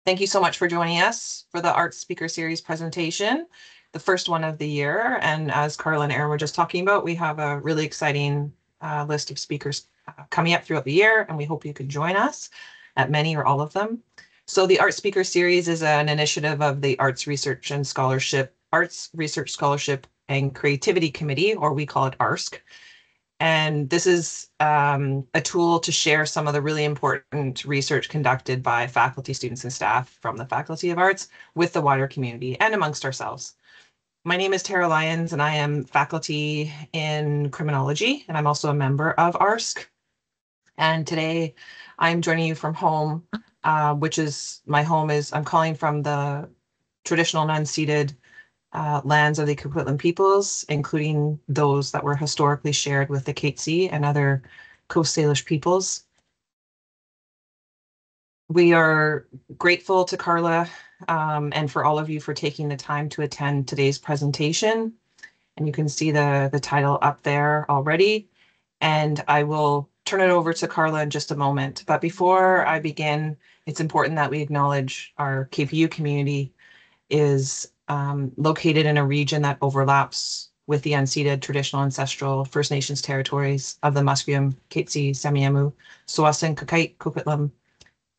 Thank you so much for joining us for the Arts Speaker Series presentation, the first one of the year. And as Carla and Aaron were just talking about, we have a really exciting list of speakers coming up throughout the year, and we hope you can join us at many or all of them. So the Arts Speaker Series is an initiative of the Arts Research Scholarship and Creativity Committee, or we call it ARSC. And this is a tool to share some of the really important research conducted by faculty, students, and staff from the Faculty of Arts with the wider community and amongst ourselves. My name is Tara Lyons, and I am faculty in criminology, and I'm also a member of ARSC. And today I'm joining you from home, which is I'm calling from the traditional and unceded lands of the Coquitlam peoples, including those that were historically shared with the Katzie and other Coast Salish peoples. We are grateful to Carla and for all of you for taking the time to attend today's presentation. And you can see the title up there already. And I will turn it over to Carla in just a moment. But before I begin, it's important that we acknowledge our KPU community is located in a region that overlaps with the unceded traditional ancestral First Nations territories of the Musqueam, Katzie, Semiahmoo, Tsawwassen, Kakite, Coquitlam,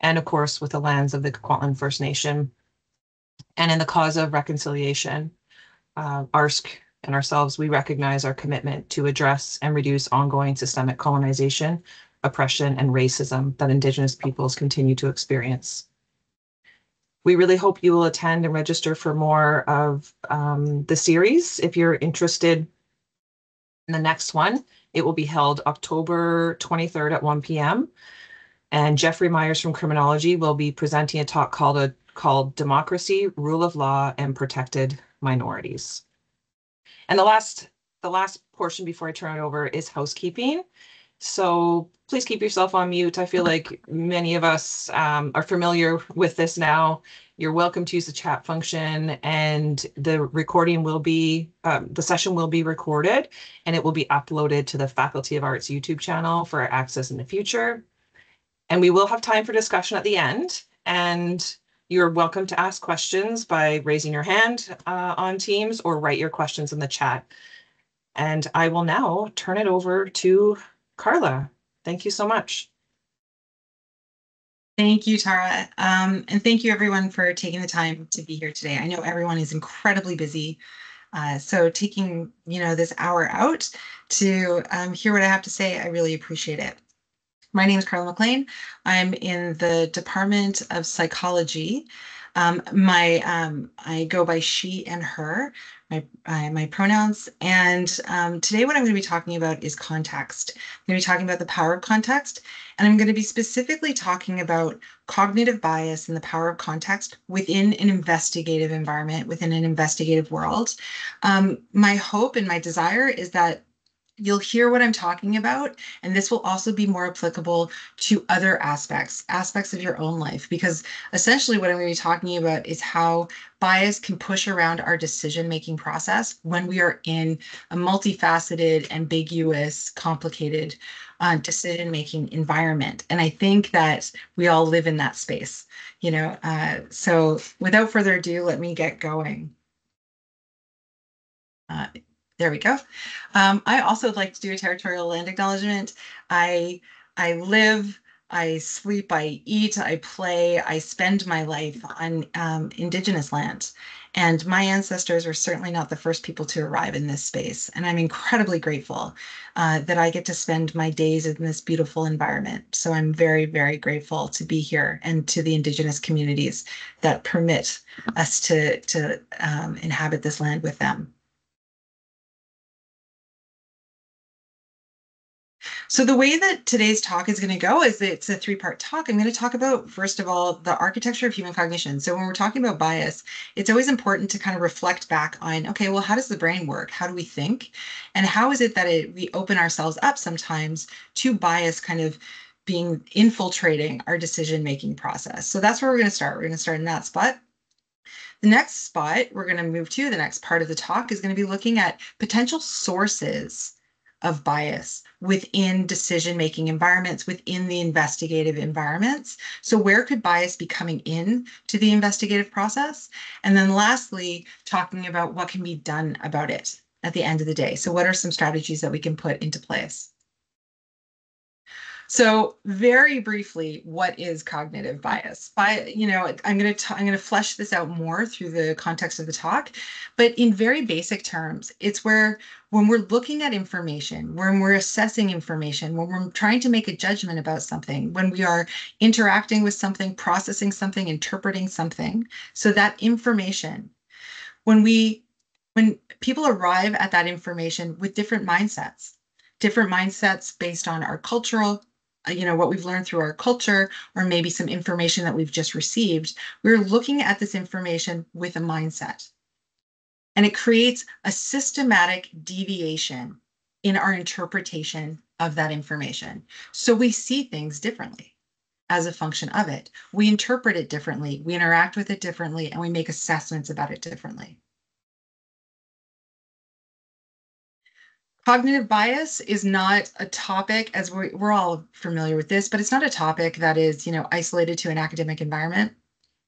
and of course with the lands of the Coquitlam First Nation. And in the cause of reconciliation, ARSC and ourselves, we recognize our commitment to address and reduce ongoing systemic colonization, oppression, and racism that Indigenous peoples continue to experience. We really hope you will attend and register for more of the series. If you're interested in the next one, it will be held October 23rd at 1 p.m. And Jeffrey Myers from Criminology will be presenting a talk called Democracy, Rule of Law, and Protected Minorities. And the last portion before I turn it over is housekeeping. So please keep yourself on mute. I feel like many of us are familiar with this now. You're welcome to use the chat function, and the recording will be, the session will be recorded, and it will be uploaded to the Faculty of Arts YouTube channel for access in the future. And we will have time for discussion at the end, and you're welcome to ask questions by raising your hand on Teams or write your questions in the chat. And I will now turn it over to Carla. Thank you so much. Thank you, Tara. And thank you everyone for taking the time to be here today. I know everyone is incredibly busy. So taking, this hour out to hear what I have to say, I really appreciate it. My name is Carla MacLean. I'm in the Department of Psychology. I go by she and her, my pronouns. And today what I'm going to be talking about is context. I'm going to be talking about the power of context, and I'm going to be specifically talking about cognitive bias and the power of context within an investigative environment, within an investigative world. My hope and my desire is that you'll hear what I'm talking about, and this will also be more applicable to other aspects of your own life, because essentially what I'm going to be talking about is how bias can push around our decision-making process when we are in a multifaceted, ambiguous, complicated decision-making environment. And I think that we all live in that space, so without further ado, let me get going. There we go. I also would like to do a territorial land acknowledgement. I live, I sleep, I eat, I play, I spend my life on Indigenous land. And my ancestors were certainly not the first people to arrive in this space. And I'm incredibly grateful that I get to spend my days in this beautiful environment. So I'm very, very grateful to be here, and to the Indigenous communities that permit us to inhabit this land with them. So the way that today's talk is going to go is it's a three-part talk. I'm going to talk about, first of all, the architecture of human cognition. So when we're talking about bias, it's always important to kind of reflect back on, okay, well, how does the brain work? How do we think? And how is it that we open ourselves up sometimes to bias kind of infiltrating our decision-making process? So that's where we're going to start. We're going to start in that spot. The next spot we're going to move to, the next part of the talk, is going to be looking at potential sources of bias within decision-making environments, within the investigative environments. So where could bias be coming in to the investigative process? And then lastly, talking about what can be done about it at the end of the day. So what are some strategies that we can put into place? So very briefly, what is cognitive bias? I'm going to flesh this out more through the context of the talk, but in very basic terms, it's where when we're looking at information, when we're assessing information, when we're trying to make a judgment about something, when we are interacting with something, processing something, interpreting something, so that information, when people arrive at that information with different mindsets based on our cultural, what we've learned through our culture, or maybe some information that we've just received, we're looking at this information with a mindset. And it creates a systematic deviation in our interpretation of that information. So we see things differently as a function of it. We interpret it differently, we interact with it differently, and we make assessments about it differently. Cognitive bias is not a topic, as we're all familiar with this, but it's not a topic that is, isolated to an academic environment.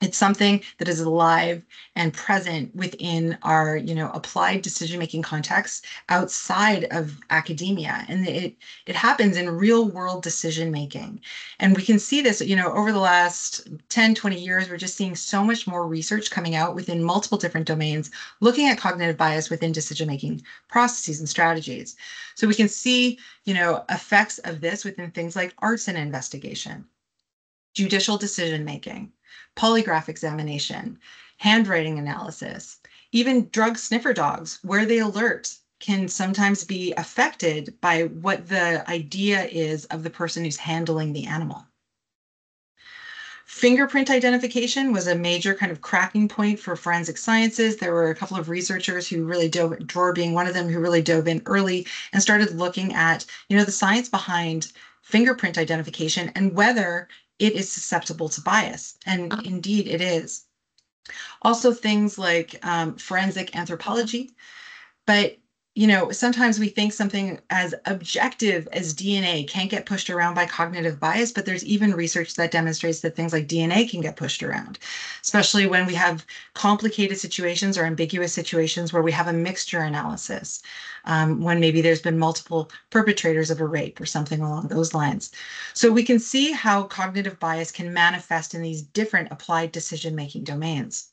It's something that is alive and present within our, applied decision-making context outside of academia. And it happens in real world decision-making. And we can see this, over the last 10, 20 years, we're just seeing so much more research coming out within multiple different domains, looking at cognitive bias within decision-making processes and strategies. So we can see, effects of this within things like arson investigation, judicial decision-making, polygraph examination, handwriting analysis, even drug sniffer dogs, where they alert can sometimes be affected by what the idea is of the person who's handling the animal. Fingerprint identification was a major kind of cracking point for forensic sciences. There were a couple of researchers who really dove, Dror being one of them, who really dove in early and started looking at, the science behind fingerprint identification and whether it is susceptible to bias. And indeed it is. Also things like forensic anthropology. But, sometimes we think something as objective as DNA can't get pushed around by cognitive bias, but there's even research that demonstrates that things like DNA can get pushed around, especially when we have complicated situations or ambiguous situations where we have a mixture analysis, when maybe there's been multiple perpetrators of a rape or something along those lines. So we can see how cognitive bias can manifest in these different applied decision-making domains.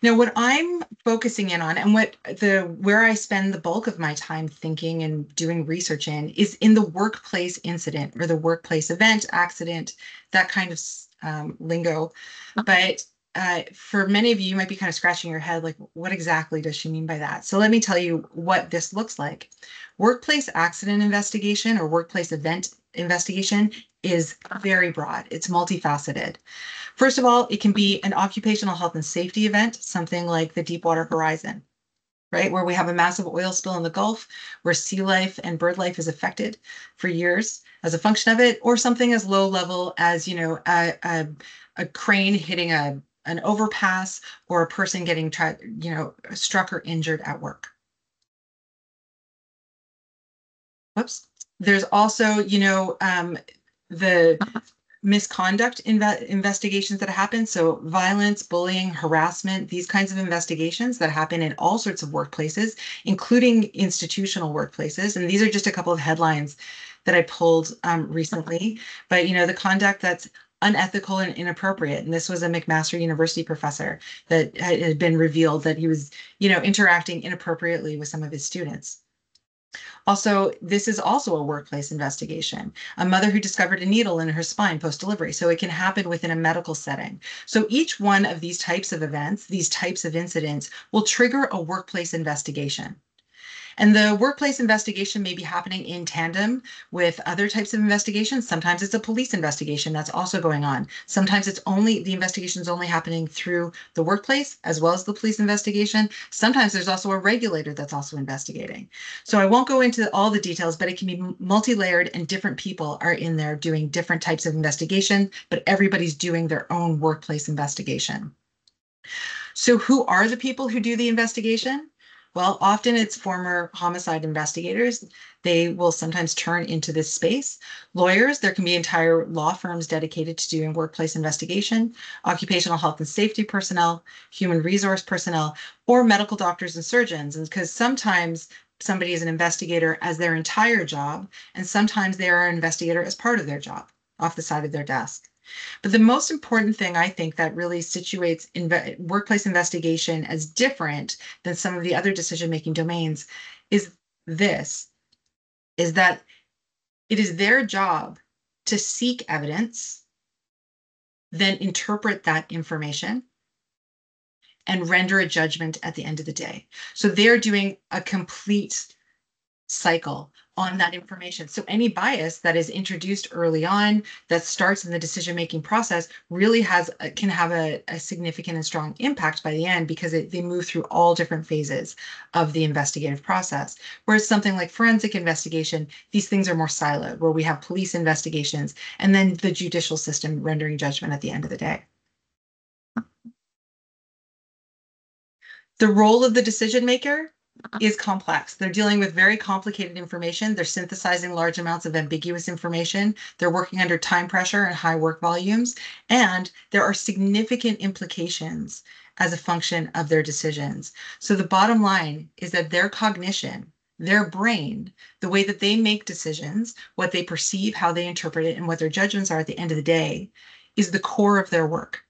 Now, what I'm focusing in on and where I spend the bulk of my time thinking and doing research in is in the workplace incident or the workplace event, accident, that kind of lingo. But for many of you, you might be kind of scratching your head, like, what exactly does she mean by that? So let me tell you what this looks like. Workplace accident investigation or workplace event investigation is very broad. It's multifaceted. First of all, it can be an occupational health and safety event, something like the Deepwater Horizon, right? Where we have a massive oil spill in the Gulf, where sea life and bird life is affected for years as a function of it, or something as low level as, a crane hitting an overpass or a person getting struck or injured at work. Whoops. There's also, the misconduct investigations that happen. So violence, bullying, harassment, these kinds of investigations that happen in all sorts of workplaces, including institutional workplaces. And these are just a couple of headlines that I pulled recently. But, the conduct that's unethical and inappropriate. And this was a McMaster University professor that had been revealed that he was, interacting inappropriately with some of his students. Also, this is also a workplace investigation. A mother who discovered a needle in her spine post-delivery. So it can happen within a medical setting. So each one of these types of events, these types of incidents, will trigger a workplace investigation. And the workplace investigation may be happening in tandem with other types of investigations. Sometimes it's a police investigation that's also going on. Sometimes the investigation is only happening through the workplace as well as the police investigation. Sometimes there's also a regulator that's also investigating. So I won't go into all the details, but it can be multi-layered and different people are in there doing different types of investigation, but everybody's doing their own workplace investigation. So who are the people who do the investigation? Well, often it's former homicide investigators. They will sometimes turn into this space. Lawyers, there can be entire law firms dedicated to doing workplace investigation, occupational health and safety personnel, human resource personnel, or medical doctors and surgeons. And because sometimes somebody is an investigator as their entire job, and sometimes they are an investigator as part of their job off the side of their desk. But the most important thing I think that really situates workplace investigation as different than some of the other decision-making domains is this, is that it is their job to seek evidence, then interpret that information, and render a judgment at the end of the day. So they're doing a complete cycle on that information. So any bias that is introduced early on that starts in the decision-making process really can have a significant and strong impact by the end because they move through all different phases of the investigative process. Whereas something like forensic investigation, these things are more siloed, where we have police investigations and then the judicial system rendering judgment at the end of the day. The role of the decision maker is complex. They're dealing with very complicated information. They're synthesizing large amounts of ambiguous information. They're working under time pressure and high work volumes. And there are significant implications as a function of their decisions. So the bottom line is that their cognition, their brain, the way that they make decisions, what they perceive, how they interpret it, and what their judgments are at the end of the day is the core of their work.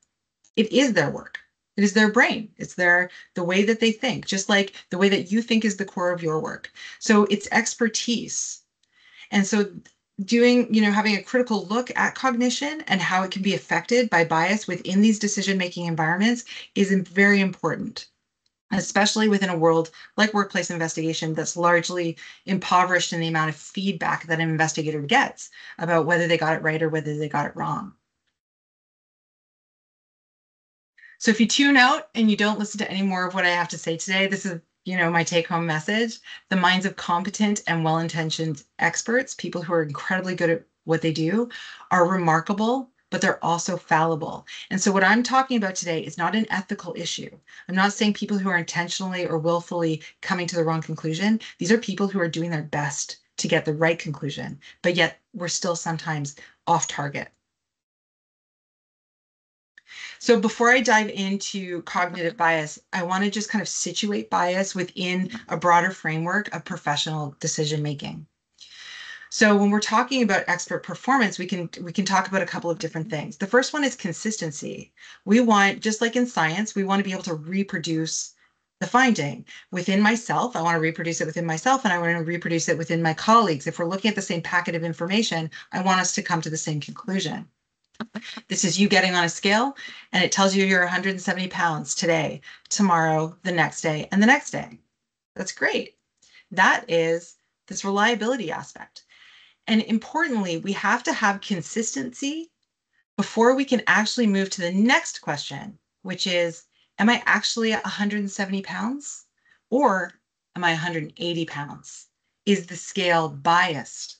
It is their work. It is their brain. It's the way that they think, just like the way that you think is the core of your work. So it's expertise. And so having a critical look at cognition and how it can be affected by bias within these decision-making environments is very important, especially within a world like workplace investigation that's largely impoverished in the amount of feedback that an investigator gets about whether they got it right or whether they got it wrong. So if you tune out and you don't listen to any more of what I have to say today, this is, my take-home message. The minds of competent and well-intentioned experts, people who are incredibly good at what they do, are remarkable, but they're also fallible. And so what I'm talking about today is not an ethical issue. I'm not saying people who are intentionally or willfully coming to the wrong conclusion. These are people who are doing their best to get the right conclusion, but yet we're still sometimes off target. So before I dive into cognitive bias, I want to just kind of situate bias within a broader framework of professional decision making. So when we're talking about expert performance, we can talk about a couple of different things. The first one is consistency. We want, just like in science, we want to be able to reproduce the finding within myself. I want to reproduce it within myself, and I want to reproduce it within my colleagues. If we're looking at the same packet of information, I want us to come to the same conclusion. This is you getting on a scale, and it tells you you're 170 pounds today, tomorrow, the next day, and the next day. That's great. That is this reliability aspect. And importantly, we have to have consistency before we can actually move to the next question, which is, am I actually at 170 pounds or am I 180 pounds? Is the scale biased?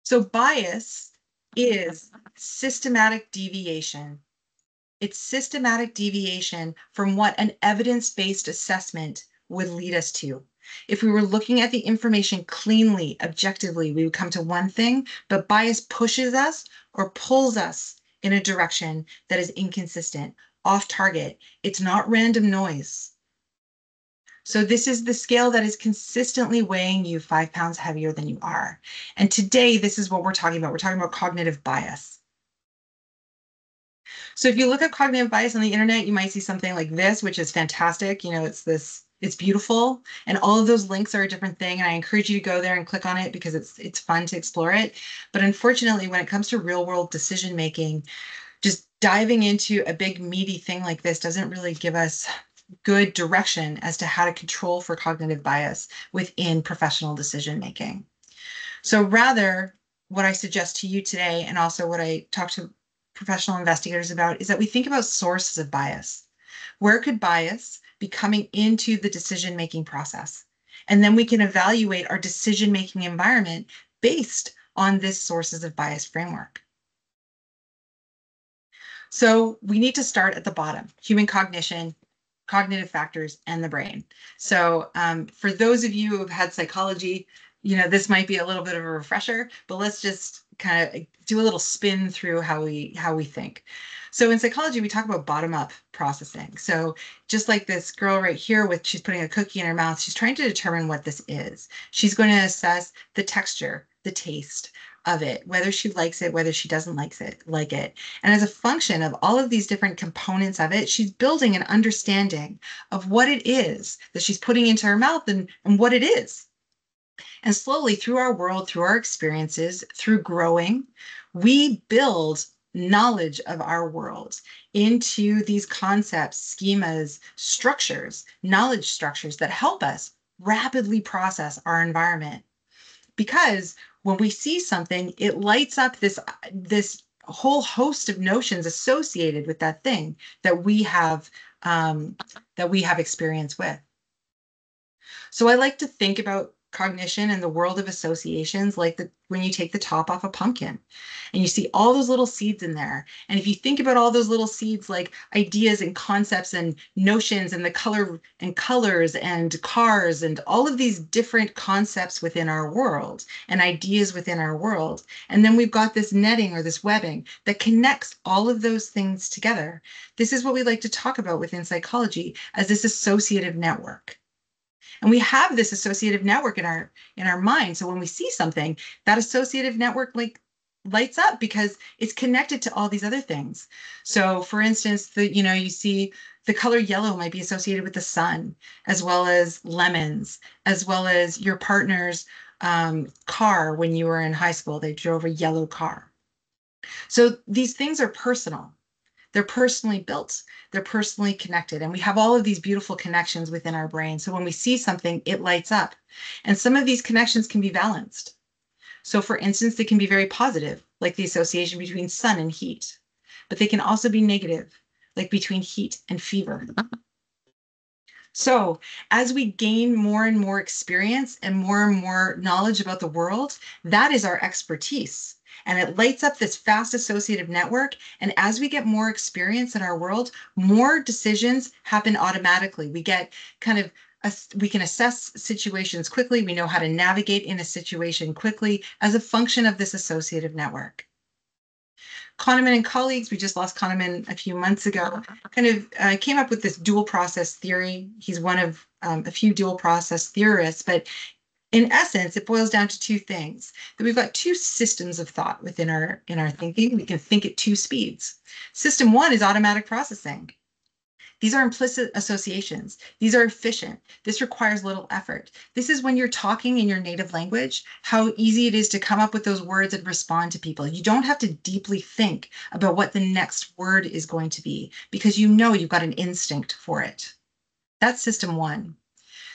So bias is systematic deviation. It's systematic deviation from what an evidence-based assessment would lead us to. If we were looking at the information cleanly, objectively, we would come to one thing, but bias pushes us or pulls us in a direction that is inconsistent, off target. It's not random noise. So this is the scale that is consistently weighing you 5 pounds heavier than you are. And today, this is what we're talking about. We're talking about cognitive bias. So if you look at cognitive bias on the internet, you might see something like this, which is fantastic. It's beautiful. And all of those links are a different thing. And I encourage you to go there and click on it because it's fun to explore it. But unfortunately, when it comes to real world decision making, just diving into a big meaty thing like this doesn't really give us good direction as to how to control for cognitive bias within professional decision making. So rather, what I suggest to you today, and also what I talk to professional investigators about, is that we think about sources of bias. Where could bias be coming into the decision making process? And then we can evaluate our decision making environment based on this sources of bias framework. So we need to start at the bottom, human cognition, cognitive factors, and the brain. So for those of you who have had psychology, this might be a little bit of a refresher, but let's just kind of do a little spin through how we think. So in psychology, we talk about bottom-up processing. So just like this girl right here she's putting a cookie in her mouth, she's trying to determine what this is. She's going to assess the texture, the taste of it, whether she likes it, whether she doesn't like it. And as a function of all of these different components of it, she's building an understanding of what it is that she's putting into her mouth and what it is. And slowly through our world, through our experiences, through growing, we build knowledge of our world into these concepts, schemas, structures, knowledge structures that help us rapidly process our environment. Because when we see something, it lights up this whole host of notions associated with that thing that we have experience with. So I like to think about cognition and the world of associations like when you take the top off a pumpkin and you see all those little seeds in there. And if you think about all those little seeds like ideas and concepts and notions and the colors and cars and all of these different concepts within our world and ideas within our world. And then we've got this netting or this webbing that connects all of those things together. This is what we like to talk about within psychology as this associative network. And we have this associative network in our mind. So when we see something, that associative network lights up because it's connected to all these other things. So for instance, you see the color yellow might be associated with the sun, as well as lemons, as well as your partner's car when you were in high school. They drove a yellow car. So these things are personal. They're personally built, they're personally connected, and we have all of these beautiful connections within our brain. So when we see something, it lights up. And some of these connections can be balanced. So for instance, they can be very positive, like the association between sun and heat, but they can also be negative, like between heat and fever. So as we gain more and more experience and more knowledge about the world, that is our expertise. And it lights up this fast associative network. And as we get more experience in our world, more decisions happen automatically. We get we can assess situations quickly. We know how to navigate in a situation quickly as a function of this associative network. Kahneman and colleagues, we just lost Kahneman a few months ago, came up with this dual process theory. He's one of a few dual process theorists, but in essence, it boils down to two things: that we've got two systems of thought within our thinking. We can think at two speeds. System one is automatic processing. These are implicit associations. These are efficient. This requires little effort. This is when you're talking in your native language, how easy it is to come up with those words and respond to people. You don't have to deeply think about what the next word is going to be because you've got an instinct for it. That's system one.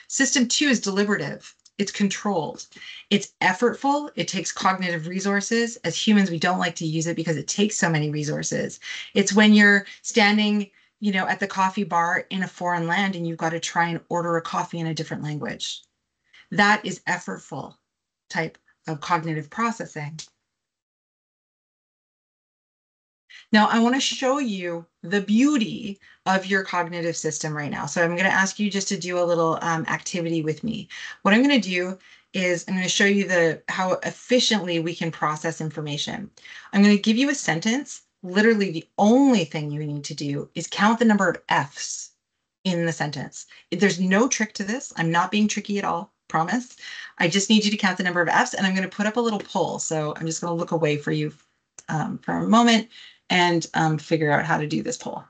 System two is deliberative. It's controlled. It's effortful. It takes cognitive resources. As humans, we don't like to use it because it takes so many resources. It's when you're standing at the coffee bar in a foreign land and you've got to try and order a coffee in a different language. That is effortful type of cognitive processing. Now, I want to show you the beauty of your cognitive system right now. So I'm going to ask you just to do a little activity with me. What I'm going to do is I'm going to show you how efficiently we can process information. I'm going to give you a sentence. Literally, the only thing you need to do is count the number of F's in the sentence. There's no trick to this. I'm not being tricky at all, promise. I just need you to count the number of F's, and I'm going to put up a little poll. So I'm just going to look away for you for a moment and figure out how to do this poll.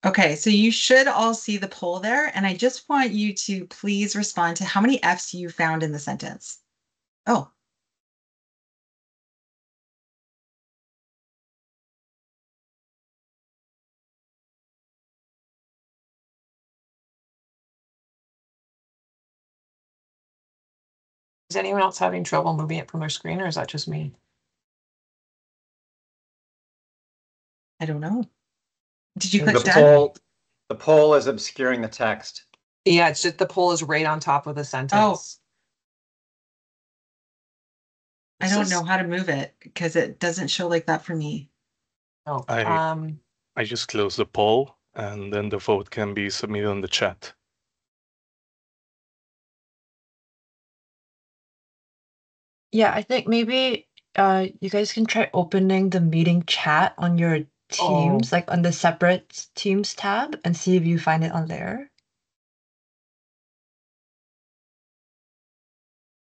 Okay, so you should all see the poll there, and I just want you to please respond to how many F's you found in the sentence. Oh, Is anyone else having trouble moving it from their screen, or is that just me? I don't know. Did you Maybe click it's just done? me. The poll is obscuring the text. Yeah, it's just the poll is right on top of the Oh, sentence. I This don't is know how to move it because it doesn't show like that for me. no. I just close the poll and then the vote can be submitted on the chat. Yeah, I think maybe you guys can try opening the meeting chat on your Teams, like on the separate Teams tab, and see if you find it on there.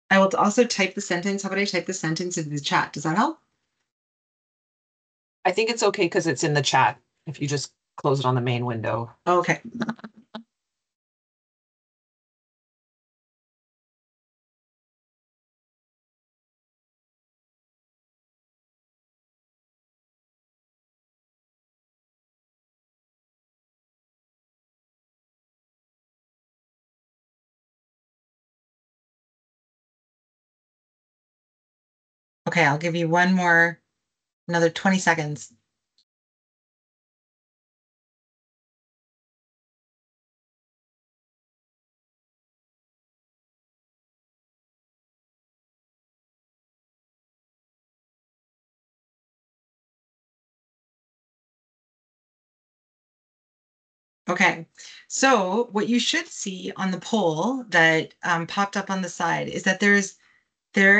I will also type the sentence. How about I type the sentence into the chat? Does that help? I think it's okay because it's in the chat. If you just close it on the main window. Okay. Okay, I'll give you another 20 seconds. Okay, so what you should see on the poll that popped up on the side is that there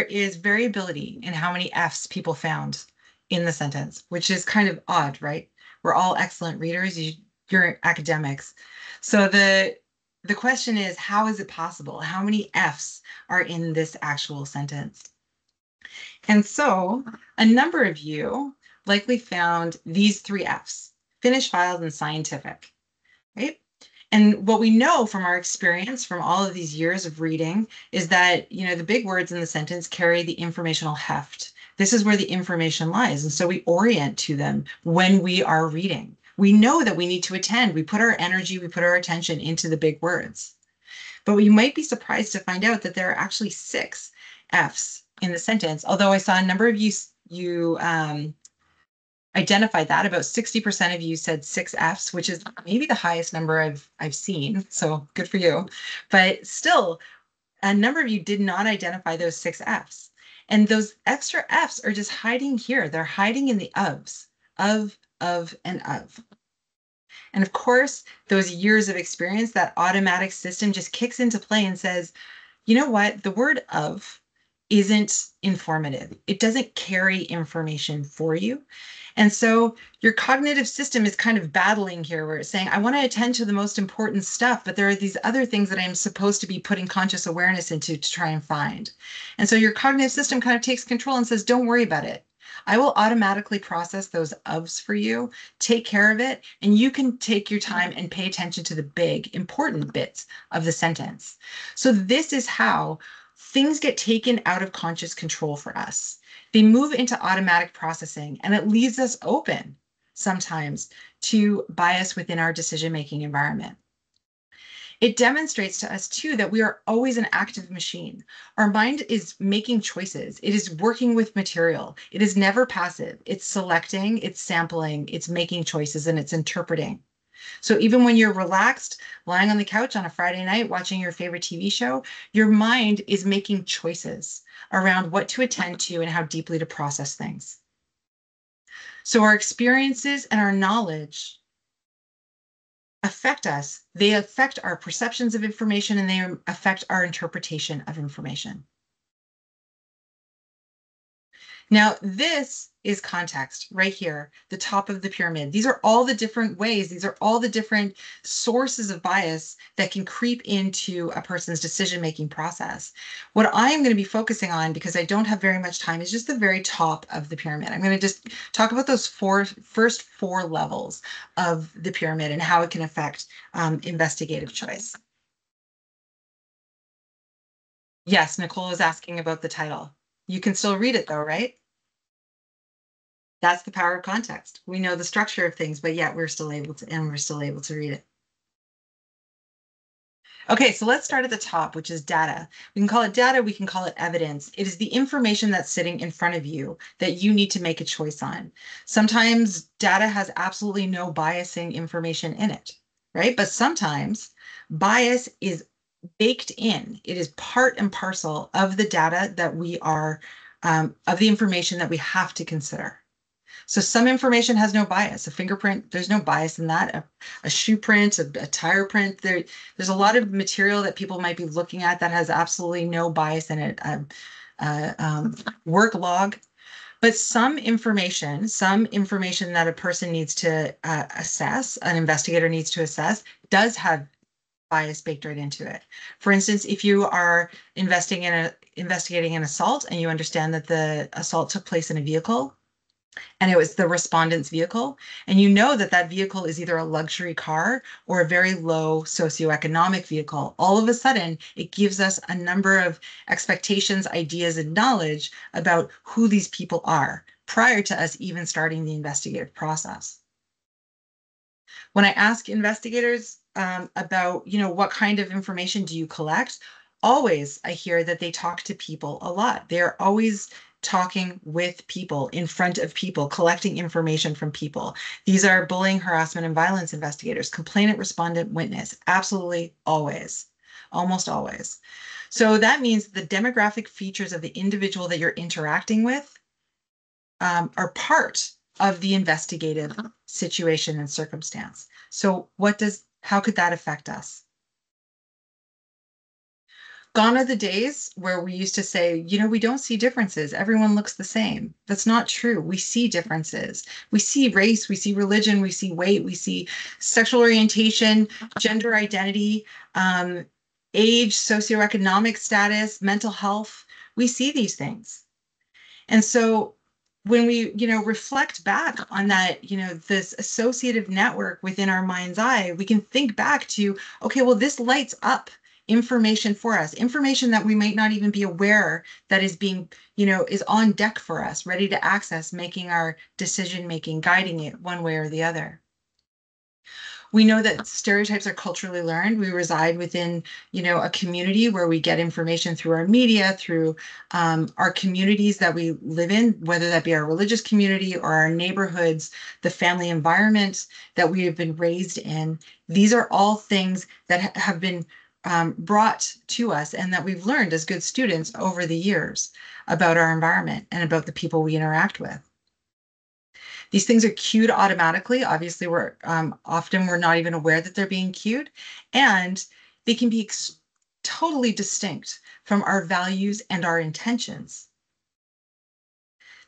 is variability in how many F's people found in the sentence, which is kind of odd, right? We're all excellent readers. You're academics. So the question is, how is it possible? How many F's are in this actual sentence? And so a number of you likely found these three F's: finished, filed, and scientific, right? And what we know from our experience from all of these years of reading is that, the big words in the sentence carry the informational heft. This is where the information lies. And so we orient to them when we are reading. We know that we need to attend. We put our energy, we put our attention into the big words. But you might be surprised to find out that there are actually 6 F's in the sentence. Although I saw a number of you identified that. About 60% of you said 6 F's, which is maybe the highest number I've seen. So good for you. But still, a number of you did not identify those 6 F's. And those extra F's are just hiding here. They're hiding in the ofs, of, and of. And of course, those years of experience, that automatic system just kicks into play and says, you know what? The word of isn't informative. It doesn't carry information for you. And so your cognitive system is kind of battling here where it's saying, I want to attend to the most important stuff, but there are these other things that I'm supposed to be putting conscious awareness into to try and find. And so your cognitive system kind of takes control and says, don't worry about it. I will automatically process those ofs for you, take care of it, and you can take your time and pay attention to the big, important bits of the sentence. So this is how things get taken out of conscious control for us. They move into automatic processing, and it leaves us open sometimes to bias within our decision-making environment. It demonstrates to us too that we are always an active machine. Our mind is making choices. It is working with material. It is never passive. It's selecting, it's sampling, it's making choices, and it's interpreting. So even when you're relaxed, lying on the couch on a Friday night, watching your favorite TV show, your mind is making choices around what to attend to and how deeply to process things. So our experiences and our knowledge affect us. They affect our perceptions of information, and they affect our interpretation of information. Now, this is context right here, the top of the pyramid. These are all the different ways, these are all the different sources of bias that can creep into a person's decision-making process. What I'm going to be focusing on, because I don't have very much time, is just the very top of the pyramid. I'm going to just talk about those first four levels of the pyramid and how it can affect investigative choice. Yes, Nicole is asking about the title. You can still read it though, right? That's the power of context. We know the structure of things, but yet we're still able to read it. Okay, so let's start at the top, which is data. We can call it data, we can call it evidence. It is the information that's sitting in front of you that you need to make a choice on. Sometimes data has absolutely no biasing information in it, right? But sometimes bias is baked in. It is part and parcel of the data that we are, of the information that we have to consider. So some information has no bias. A fingerprint, there's no bias in that. A shoe print, a tire print, there's a lot of material that people might be looking at that has absolutely no bias in it. Work log. But some information that a person needs to assess, an investigator needs to assess, does have bias baked right into it. For instance, if you are investigating an assault and you understand that the assault took place in a vehicle, and it was the respondent's vehicle, and you know that that vehicle is either a luxury car or a very low socioeconomic vehicle, all of a sudden it gives us a number of expectations, ideas, and knowledge about who these people are prior to us even starting the investigative process. When I ask investigators about, what kind of information do you collect, always I hear that they talk to people a lot. They're always talking with people, in front of people, collecting information from people. These are bullying, harassment, and violence investigators, complainant, respondent, witness, absolutely always, almost always. So that means the demographic features of the individual that you're interacting with are part of the investigative situation and circumstance. So how could that affect us? Gone are the days where we used to say, we don't see differences. Everyone looks the same. That's not true. We see differences. We see race, we see religion, we see weight, we see sexual orientation, gender identity, age, socioeconomic status, mental health. We see these things. And so when we, reflect back on that, this associative network within our mind's eye, we can think back to, okay, well, this lights up information for us, information that we might not even be aware that is being, is on deck for us, ready to access, making our decision making, guiding it one way or the other. We know that stereotypes are culturally learned. We reside within, a community where we get information through our media, through our communities that we live in, whether that be our religious community or our neighborhoods, the family environment that we have been raised in. These are all things that have been brought to us and that we've learned as good students over the years about our environment and about the people we interact with. These things are cued automatically. Obviously, we're not even aware that they're being cued, and they can be totally distinct from our values and our intentions.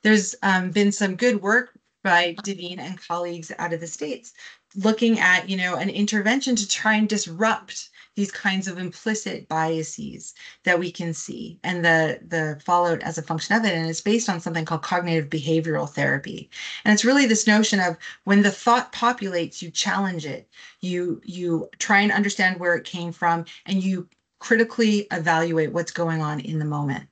There's been some good work by Devine and colleagues out of the States looking at, an intervention to try and disrupt these kinds of implicit biases that we can see and the fallout as a function of it. And it's based on something called cognitive behavioral therapy. And it's really this notion of when the thought populates, you challenge it, you try and understand where it came from, and you critically evaluate what's going on in the moment.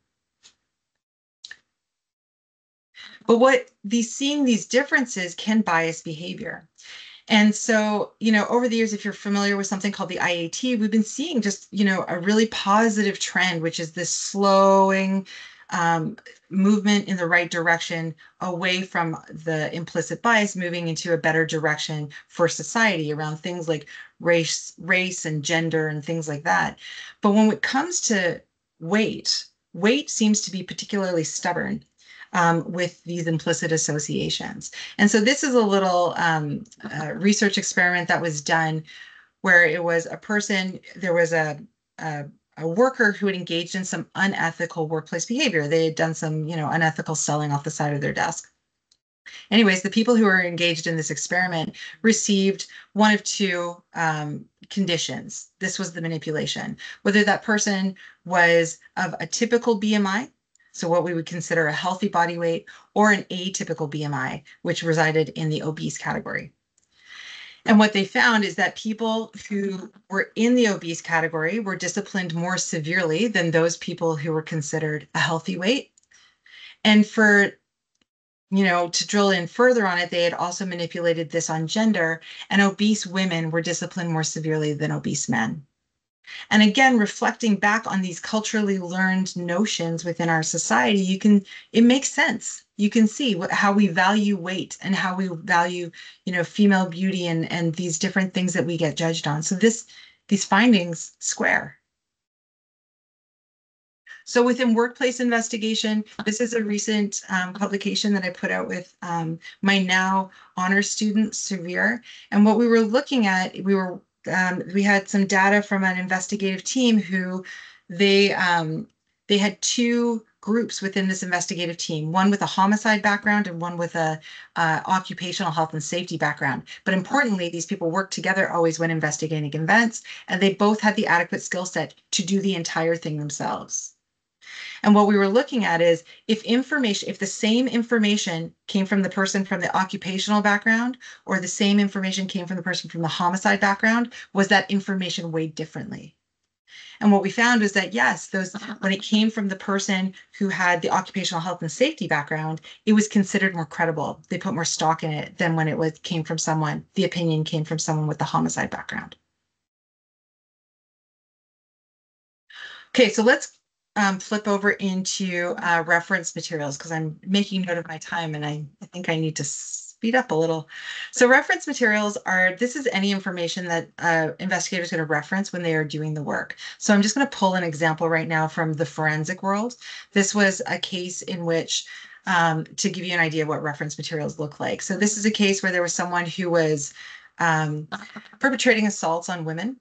But seeing these differences can bias behavior. And so, over the years, if you're familiar with something called the IAT, we've been seeing just, a really positive trend, which is this slowing movement in the right direction away from the implicit bias, moving into a better direction for society around things like race and gender and things like that. But when it comes to weight seems to be particularly stubborn. With these implicit associations. And so this is a little research experiment that was done where it was a person, there was a a worker who had engaged in some unethical workplace behavior. They had done some, unethical selling off the side of their desk. Anyways, the people who were engaged in this experiment received one of two conditions. This was the manipulation. Whether that person was of a typical BMI, so what we would consider a healthy body weight, or an atypical BMI, which resided in the obese category. And what they found is that people who were in the obese category were disciplined more severely than those people who were considered a healthy weight. And for to drill in further on it, they had also manipulated this on gender, and obese women were disciplined more severely than obese men. And again, reflecting back on these culturally learned notions within our society, it makes sense. You can see how we value weight and how we value, female beauty and these different things that we get judged on. So these findings square. So within workplace investigation, this is a recent publication that I put out with my now honor student, Suvir. And what we were looking at, we had some data from an investigative team who they had two groups within this investigative team, one with a homicide background and one with a occupational health and safety background. But importantly, these people worked together always when investigating events, and they both had the adequate skill set to do the entire thing themselves. And what we were looking at is if the same information came from the person from the occupational background or the same information came from the person from the homicide background, was that information weighed differently? And what we found was that yes, when it came from the person who had the occupational health and safety background, it was considered more credible. They put more stock in it than when the opinion came from someone with the homicide background. Okay, so let's flip over into reference materials because I'm making note of my time and I think I need to speed up a little. So reference materials this is any information that investigators are going to reference when they are doing the work. So I'm just going to pull an example right now from the forensic world. This was a case in which, to give you an idea of what reference materials look like. So this is a case where there was someone who was perpetrating assaults on women.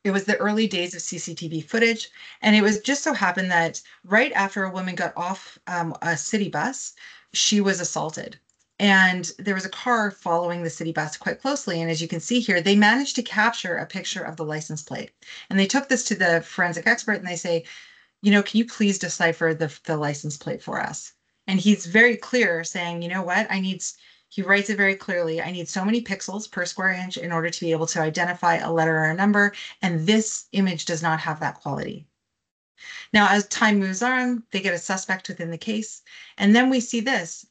It was the early days of CCTV footage, and it was just so happened that right after a woman got off a city bus, she was assaulted. And there was a car following the city bus quite closely. And as you can see here, they managed to capture a picture of the license plate. And they took this to the forensic expert and they say, can you please decipher the license plate for us? And he's very clear saying, you know what, he writes it very clearly. I need so many pixels per square inch in order to be able to identify a letter or a number. And this image does not have that quality. Now, as time moves on, they get a suspect within the case. And then we see this.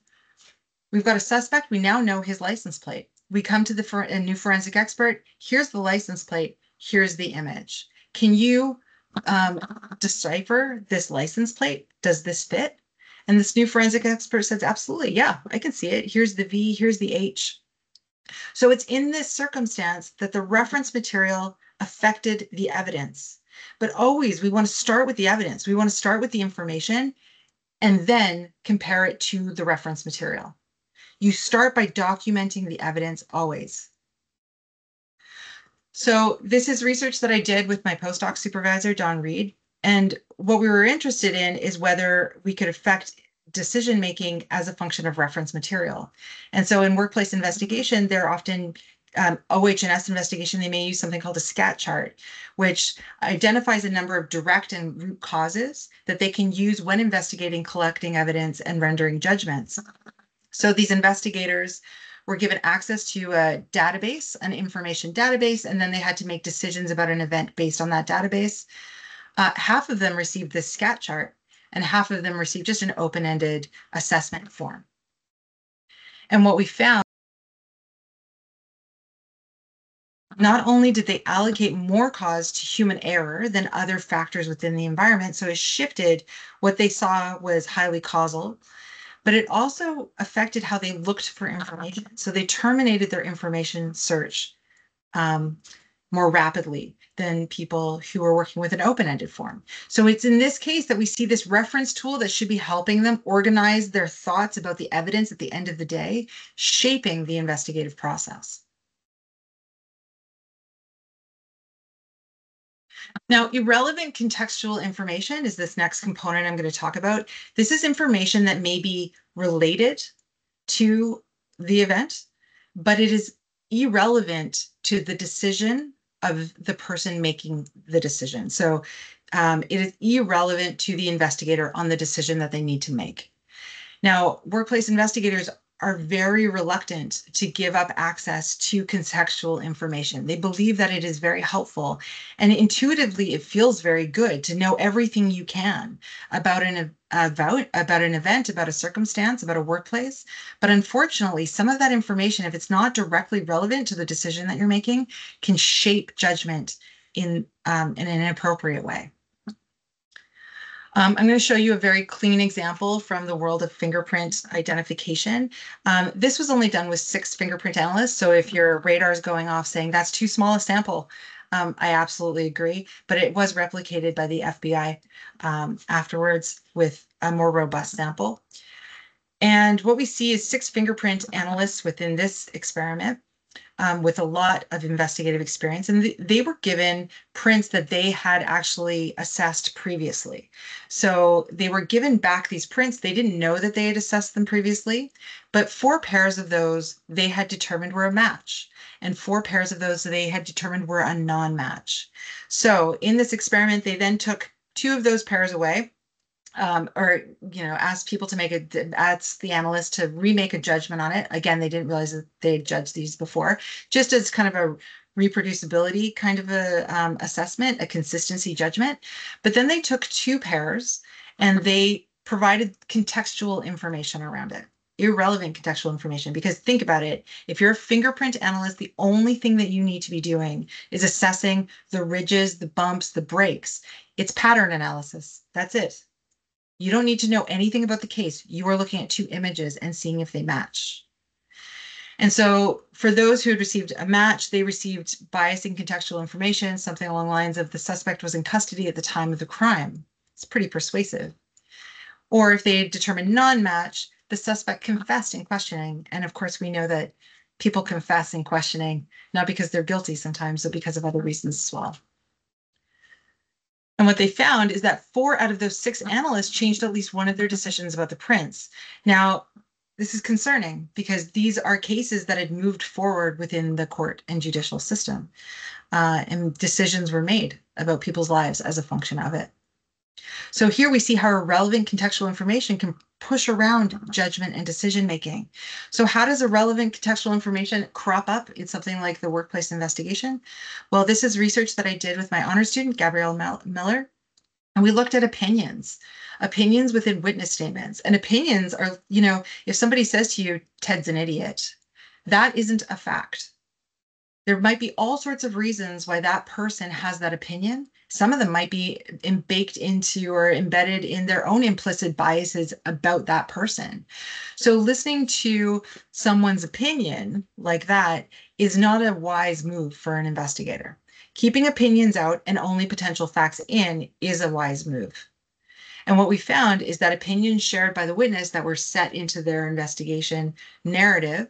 We've got a suspect. We now know his license plate. We come to a new forensic expert. Here's the license plate. Here's the image. Can you decipher this license plate? Does this fit? And this new forensic expert says, absolutely, yeah, I can see it. Here's the V, here's the H. So it's in this circumstance that the reference material affected the evidence. But always we want to start with the evidence. We want to start with the information and then compare it to the reference material. You start by documenting the evidence always. So this is research that I did with my postdoc supervisor, Don Reed. And what we were interested in is whether we could affect decision-making as a function of reference material. And so in workplace investigation, they're often OH&S investigation, they may use something called a scat chart, which identifies a number of direct and root causes that they can use when investigating, collecting evidence, and rendering judgments. So these investigators were given access to a database, an information database, and then they had to make decisions about an event based on that database. Half of them received this scat chart, and half of them received just an open-ended assessment form. And what we found, not only did they allocate more cause to human error than other factors within the environment, so it shifted what they saw was highly causal, but it also affected how they looked for information. So they terminated their information search more rapidly than people who were working with an open-ended form. So it's in this case that we see this reference tool that should be helping them organize their thoughts about the evidence at the end of the day, shaping the investigative process. Now, irrelevant contextual information is this next component I'm going to talk about. This is information that may be related to the event, but it is irrelevant to the decision of the person making the decision. So it is irrelevant to the investigator on the decision that they need to make. Now, workplace investigators are very reluctant to give up access to contextual information. They believe that it is very helpful, and intuitively it feels very good to know everything you can about an event, about a circumstance, about a workplace. But unfortunately, some of that information, if it's not directly relevant to the decision that you're making, can shape judgment in an inappropriate way. I'm going to show you a very clean example from the world of fingerprint identification. This was only done with 6 fingerprint analysts. So if your radar is going off saying that's too small a sample, I absolutely agree. But it was replicated by the FBI afterwards with a more robust sample. And what we see is 6 fingerprint analysts within this experiment. With a lot of investigative experience, and they were given prints that they had actually assessed previously. So they were given back these prints. They didn't know that they had assessed them previously, but 4 pairs of those they had determined were a match, and 4 pairs of those they had determined were a non-match. So in this experiment, they then took 2 of those pairs away, or asked people to asked the analyst to remake a judgment on it. Again, they didn't realize that they had judged these before, just as kind of a reproducibility kind of a assessment, a consistency judgment. But then they took 2 pairs and they provided contextual information around it, irrelevant contextual information. Because think about it, if you're a fingerprint analyst, the only thing that you need to be doing is assessing the ridges, the bumps, the breaks. It's pattern analysis. That's it. You don't need to know anything about the case. You are looking at 2 images and seeing if they match. And so for those who had received a match, they received biasing contextual information, something along the lines of the suspect was in custody at the time of the crime. It's pretty persuasive. Or if they determined non-match, the suspect confessed in questioning. And of course, we know that people confess in questioning, not because they're guilty sometimes, but because of other reasons as well. And what they found is that 4 out of those 6 analysts changed at least one of their decisions about the prints. Now, this is concerning because these are cases that had moved forward within the court and judicial system, and decisions were made about people's lives as a function of it. So here we see how irrelevant contextual information can push around judgment and decision making. So how does irrelevant contextual information crop up in something like the workplace investigation? Well, this is research that I did with my honor student, Gabrielle Miller, and we looked at opinions within witness statements. And opinions are, if somebody says to you, Ted's an idiot, that isn't a fact. There might be all sorts of reasons why that person has that opinion. Some of them might be baked into or embedded in their own implicit biases about that person. So listening to someone's opinion like that is not a wise move for an investigator. Keeping opinions out and only potential facts in is a wise move. And what we found is that opinions shared by the witness that were set into their investigation narrative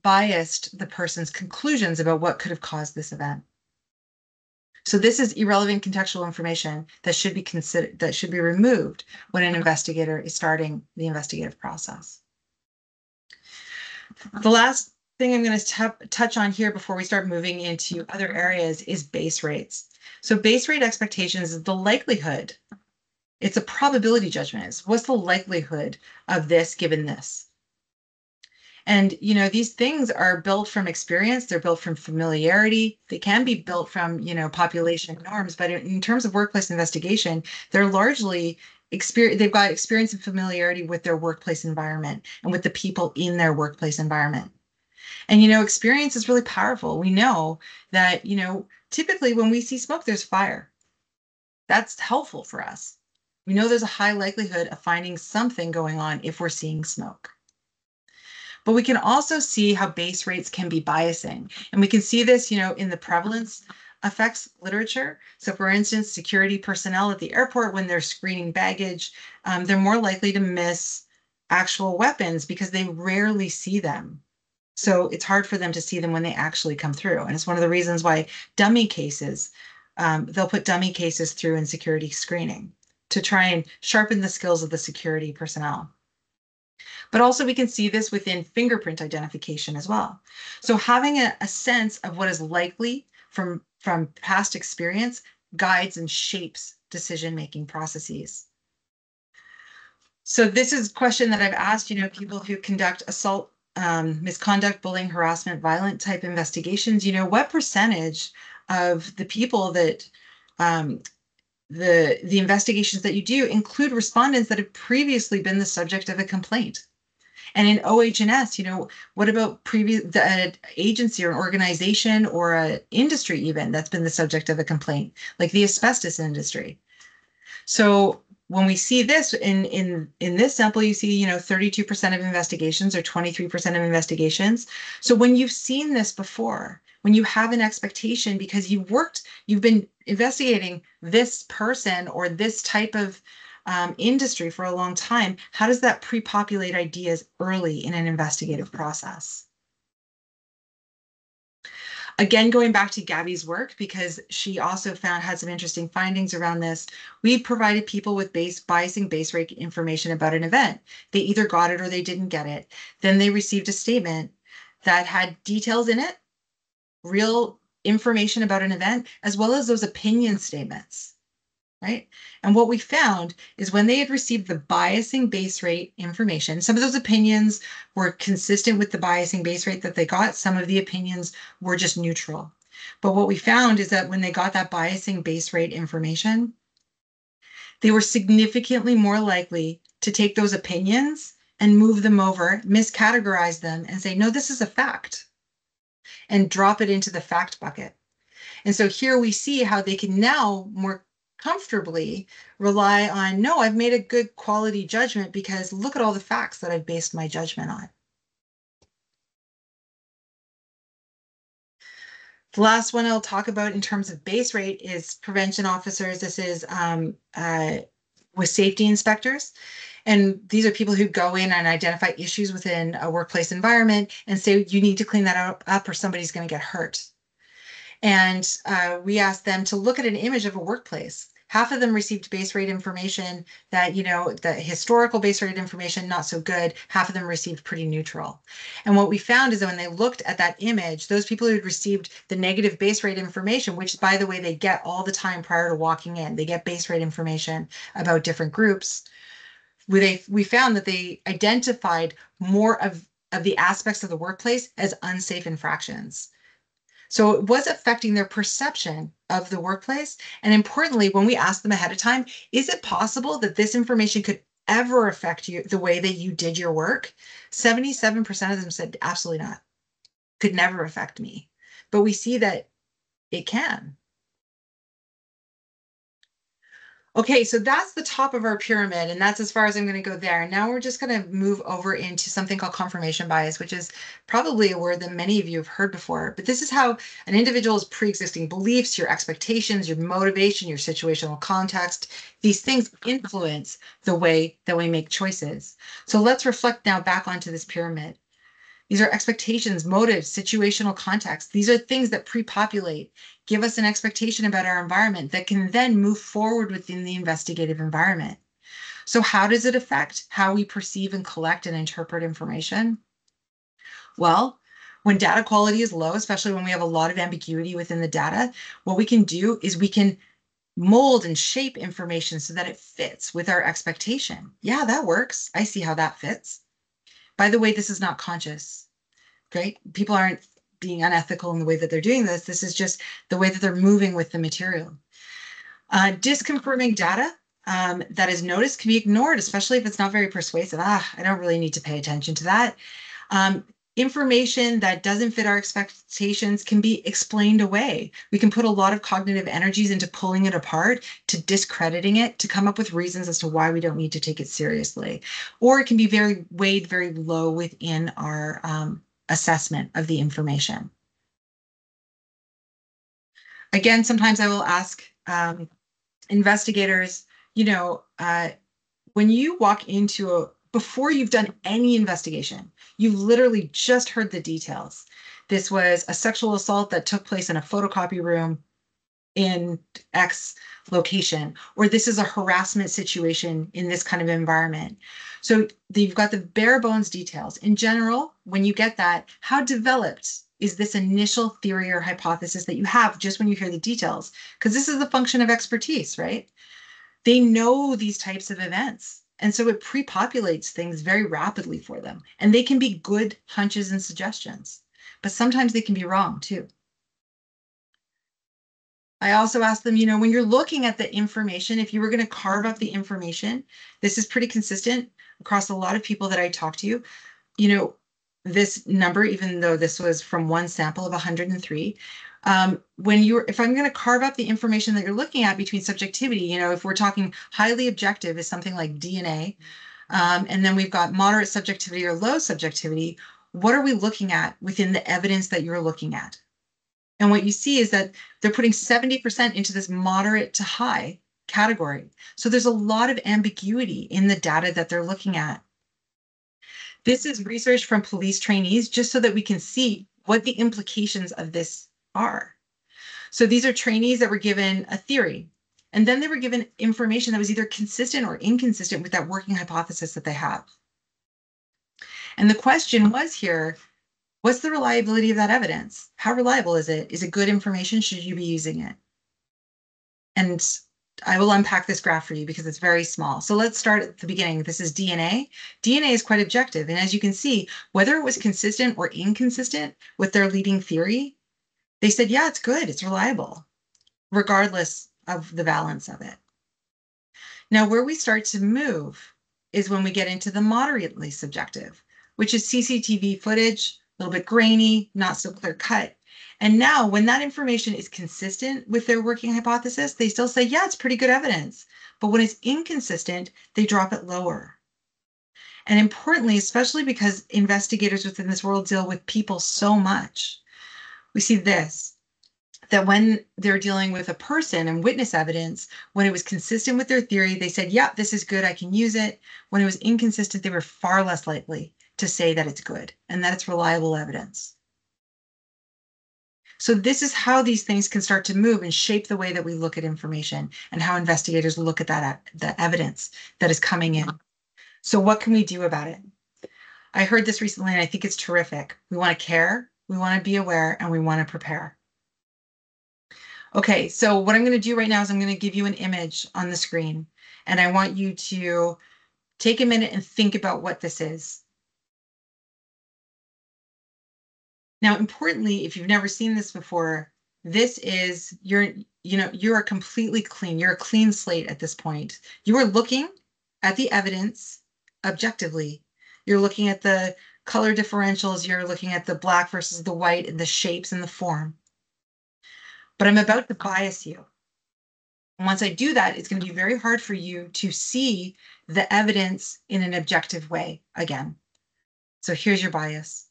biased the person's conclusions about what could have caused this event. So this is irrelevant contextual information that should be considered, that should be removed when an investigator is starting the investigative process. The last thing I'm going to touch on here before we start moving into other areas is base rates. So base rate expectations is the likelihood. It's a probability judgment. What's the likelihood of this given this? And, these things are built from experience. They're built from familiarity. They can be built from, population norms. But in terms of workplace investigation, they're largely they've got experience and familiarity with their workplace environment and with the people in their workplace environment. And, experience is really powerful. We know that, typically when we see smoke, there's fire. That's helpful for us. We know there's a high likelihood of finding something going on if we're seeing smoke. But we can also see how base rates can be biasing. And we can see this, in the prevalence effects literature. So for instance, security personnel at the airport, when they're screening baggage, they're more likely to miss actual weapons because they rarely see them. So it's hard for them to see them when they actually come through. And it's one of the reasons why dummy cases they'll put dummy cases through in security screening to try and sharpen the skills of the security personnel. But also we can see this within fingerprint identification as well. So having a sense of what is likely from past experience guides and shapes decision-making processes. So this is a question that I've asked, people who conduct assault, misconduct, bullying, harassment, violent type investigations, what percentage of the people that the investigations that you do include respondents that have previously been the subject of a complaint? And in OH&S, what about the agency or an organization or an industry even that's been the subject of a complaint, like the asbestos industry? So when we see this in this sample, you see, 32% of investigations or 23% of investigations. So when you've seen this before, when you have an expectation because you've been investigating this person or this type of industry for a long time, how does that pre-populate ideas early in an investigative process? Again, going back to Gabby's work, because she also had some interesting findings around this, we provided people with biasing base rate information about an event. They either got it or they didn't get it. Then they received a statement that had details in it, real information about an event, as well as those opinion statements, right? And what we found is when they had received the biasing base rate information, some of those opinions were consistent with the biasing base rate that they got. Some of the opinions were just neutral. But what we found is that when they got that biasing base rate information, they were significantly more likely to take those opinions and move them over, miscategorize them, and say, no, this is a fact, and drop it into the fact bucket. And so here we see how they can now more comfortably rely on, no, I've made a good quality judgment because look at all the facts that I've based my judgment on. The last one I'll talk about in terms of base rate is prevention officers. This is with safety inspectors. And these are people who go in and identify issues within a workplace environment and say, you need to clean that up or somebody's going to get hurt. And we asked them to look at an image of a workplace. Half of them received base rate information that, the historical base rate information, not so good. Half of them received pretty neutral. And what we found is that when they looked at that image, those people who had received the negative base rate information, which by the way, they get all the time prior to walking in, they get base rate information about different groups. We found that they identified more of the aspects of the workplace as unsafe infractions. So it was affecting their perception of the workplace. And importantly, when we asked them ahead of time, is it possible that this information could ever affect you the way that you did your work? 77% of them said, absolutely not. Could never affect me. But we see that it can. Okay, so that's the top of our pyramid, and that's as far as I'm going to go there. Now we're just going to move over into something called confirmation bias, which is probably a word that many of you have heard before. But this is how an individual's pre-existing beliefs, your expectations, your motivation, your situational context, these things influence the way that we make choices. So let's reflect now back onto this pyramid. These are expectations, motives, situational context. These are things that pre-populate, give us an expectation about our environment that can then move forward within the investigative environment. So how does it affect how we perceive and collect and interpret information? Well, when data quality is low, especially when we have a lot of ambiguity within the data, what we can do is we can mold and shape information so that it fits with our expectation. Yeah, that works. I see how that fits. By the way, this is not conscious, right? People aren't being unethical in the way that they're doing this. This is just the way that they're moving with the material. Disconfirming data that is noticed can be ignored, especially if it's not very persuasive. I don't really need to pay attention to that. Information that doesn't fit our expectations can be explained away. We can put a lot of cognitive energies into pulling it apart, to discrediting it, to come up with reasons as to why we don't need to take it seriously. Or it can be weighed very low within our assessment of the information. Again, sometimes I will ask investigators, when you walk into before you've done any investigation, you've literally just heard the details. This was a sexual assault that took place in a photocopy room in X location, or this is a harassment situation in this kind of environment. So you've got the bare bones details. In general, when you get that, how developed is this initial theory or hypothesis that you have just when you hear the details? Because this is the function of expertise, right? They know these types of events. And so it pre-populates things very rapidly for them. And they can be good hunches and suggestions, but sometimes they can be wrong too. I also asked them, when you're looking at the information, if you were going to carve up the information, this is pretty consistent across a lot of people that I talk to. This number, even though this was from one sample of 103, if I'm going to carve up the information that you're looking at between subjectivity, if we're talking highly objective is something like DNA, and then we've got moderate subjectivity or low subjectivity, what are we looking at within the evidence that you're looking at? And what you see is that they're putting 70% into this moderate to high category. So there's a lot of ambiguity in the data that they're looking at. This is research from police trainees, just so that we can see what the implications of this are. So these are trainees that were given a theory, and then they were given information that was either consistent or inconsistent with that working hypothesis that they have. And the question was here, what's the reliability of that evidence? How reliable is it? Is it good information? Should you be using it? And I will unpack this graph for you because it's very small. So let's start at the beginning. This is DNA. DNA is quite objective. And as you can see, whether it was consistent or inconsistent with their leading theory, they said, yeah, it's good, it's reliable, regardless of the balance of it. Now, where we start to move is when we get into the moderately subjective, which is CCTV footage, a little bit grainy, not so clear cut. And now when that information is consistent with their working hypothesis, they still say, yeah, it's pretty good evidence. But when it's inconsistent, they drop it lower. And importantly, especially because investigators within this world deal with people so much, we see this, that when they're dealing with a person and witness evidence, when it was consistent with their theory, they said, yeah, this is good, I can use it. When it was inconsistent, they were far less likely to say that it's good and that it's reliable evidence. So this is how these things can start to move and shape the way that we look at information and how investigators look at the evidence that is coming in. So what can we do about it? I heard this recently and I think it's terrific. We want to care, we want to be aware, and we want to prepare. Okay, so what I'm going to do right now is I'm going to give you an image on the screen, and I want you to take a minute and think about what this is. Now, importantly, if you've never seen this before, this is you are completely clean. You're a clean slate at this point. You are looking at the evidence objectively. You're looking at the color differentials. You're looking at the black versus the white and the shapes and the form. But I'm about to bias you. And once I do that, it's going to be very hard for you to see the evidence in an objective way again. So here's your bias.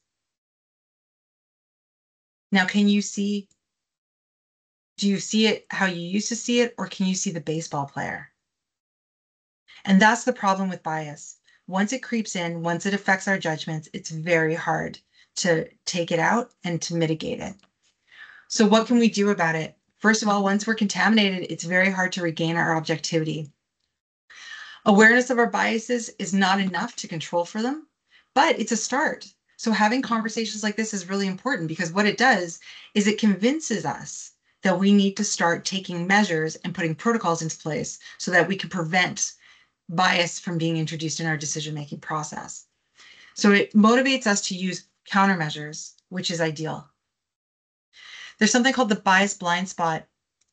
Now, do you see it how you used to see it, or can you see the baseball player? And that's the problem with bias. Once it creeps in, once it affects our judgments, it's very hard to take it out and to mitigate it. So what can we do about it? First of all, once we're contaminated, it's very hard to regain our objectivity. Awareness of our biases is not enough to control for them, but it's a start. So having conversations like this is really important, because what it does is it convinces us that we need to start taking measures and putting protocols into place so that we can prevent bias from being introduced in our decision-making process. So it motivates us to use countermeasures, which is ideal. There's something called the bias blind spot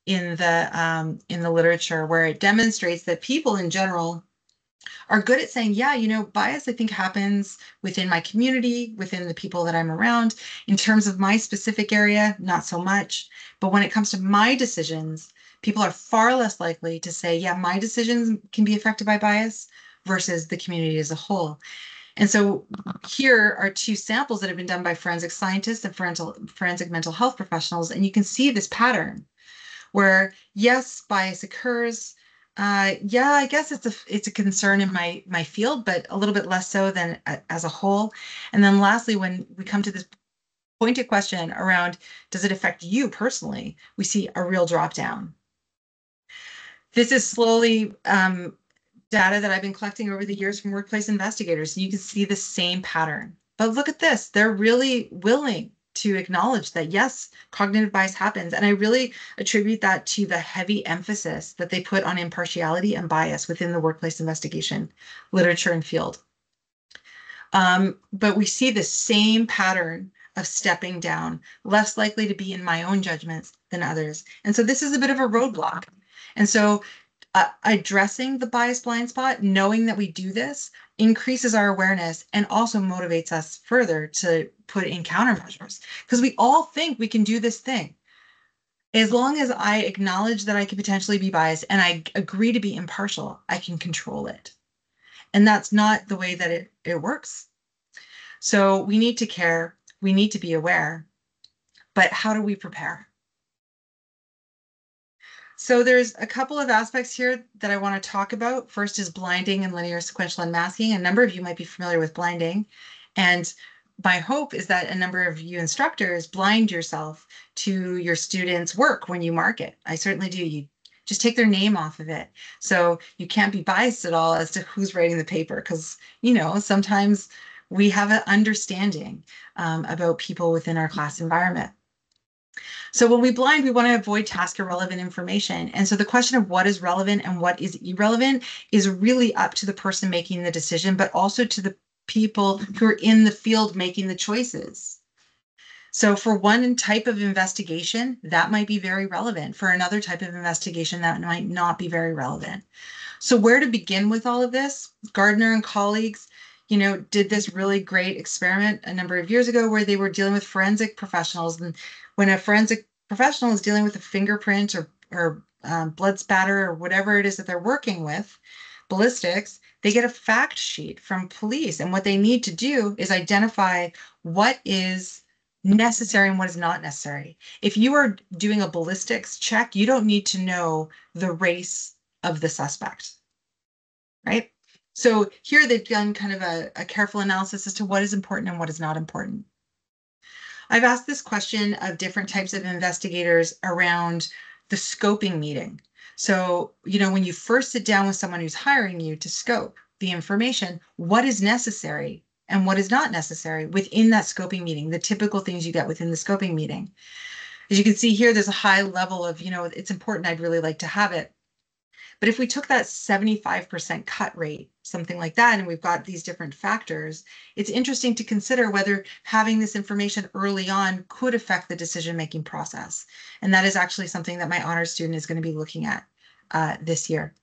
in the literature, where it demonstrates that people in general are good at saying, yeah, bias I think happens within my community, within the people that I'm around. In terms of my specific area, not so much. But when it comes to my decisions, people are far less likely to say, yeah, my decisions can be affected by bias versus the community as a whole. And so here are two samples that have been done by forensic scientists and forensic mental health professionals. And you can see this pattern where, yes, bias occurs. Yeah, I guess it's a concern in my field, but a little bit less so than as a whole. And then lastly, when we come to this pointed question around, does it affect you personally? We see a real drop down. This is slowly data that I've been collecting over the years from workplace investigators. You can see the same pattern. But look at this. They're really willing to acknowledge that, yes, cognitive bias happens. And I really attribute that to the heavy emphasis that they put on impartiality and bias within the workplace investigation literature and field. But we see the same pattern of stepping down, less likely to be in my own judgments than others. And so this is a bit of a roadblock. And so addressing the bias blind spot, knowing that we do this, increases our awareness and also motivates us further to put in countermeasures, because we all think we can do this thing. As long as I acknowledge that I could potentially be biased and I agree to be impartial, I can control it. And that's not the way that it works. So we need to care, we need to be aware, but how do we prepare? So there's a couple of aspects here that I want to talk about. First is blinding and linear sequential unmasking. A number of you might be familiar with blinding. And my hope is that a number of you instructors blind yourself to your students' work when you mark it. I certainly do. You just take their name off of it. So you can't be biased at all as to who's writing the paper, because, you know, sometimes we have an understanding about people within our class environment. So when we blind, we want to avoid task irrelevant information. And so the question of what is relevant and what is irrelevant is really up to the person making the decision, but also to the people who are in the field making the choices. So for one type of investigation, that might be very relevant. For another type of investigation, that might not be very relevant. So where to begin with all of this? Gardner and colleagues, you know, did this really great experiment a number of years ago where they were dealing with forensic professionals. And when a forensic professional is dealing with a fingerprint or blood spatter or whatever it is that they're working with, ballistics, they get a fact sheet from police. And what they need to do is identify what is necessary and what is not necessary. If you are doing a ballistics check, you don't need to know the race of the suspect, right? So here they've done kind of a careful analysis as to what is important and what is not important. I've asked this question of different types of investigators around the scoping meeting. So, you know, when you first sit down with someone who's hiring you to scope the information, what is necessary and what is not necessary within that scoping meeting, the typical things you get within the scoping meeting. As you can see here, there's a high level of, you know, it's important, I'd really like to have it. But if we took that 75% cut rate, something like that, and we've got these different factors, it's interesting to consider whether having this information early on could affect the decision-making process. And that is actually something that my honors student is going to be looking at this year.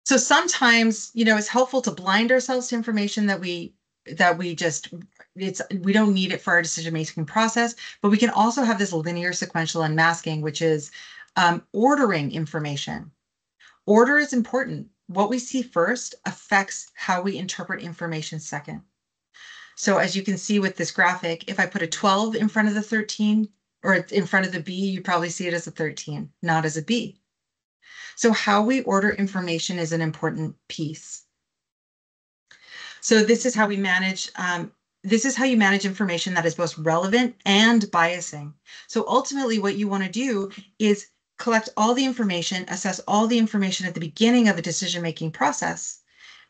So sometimes, you know, it's helpful to blind ourselves to information that we don't need it for our decision-making process, but we can also have this linear sequential unmasking, which is ordering information. Order is important. What we see first affects how we interpret information second. So as you can see with this graphic, if I put a 12 in front of the 13 or in front of the B, you probably see it as a 13, not as a B. So how we order information is an important piece. So this is how we manage, this is how you manage information that is both relevant and biasing. So ultimately what you want to do is collect all the information, assess all the information at the beginning of a decision-making process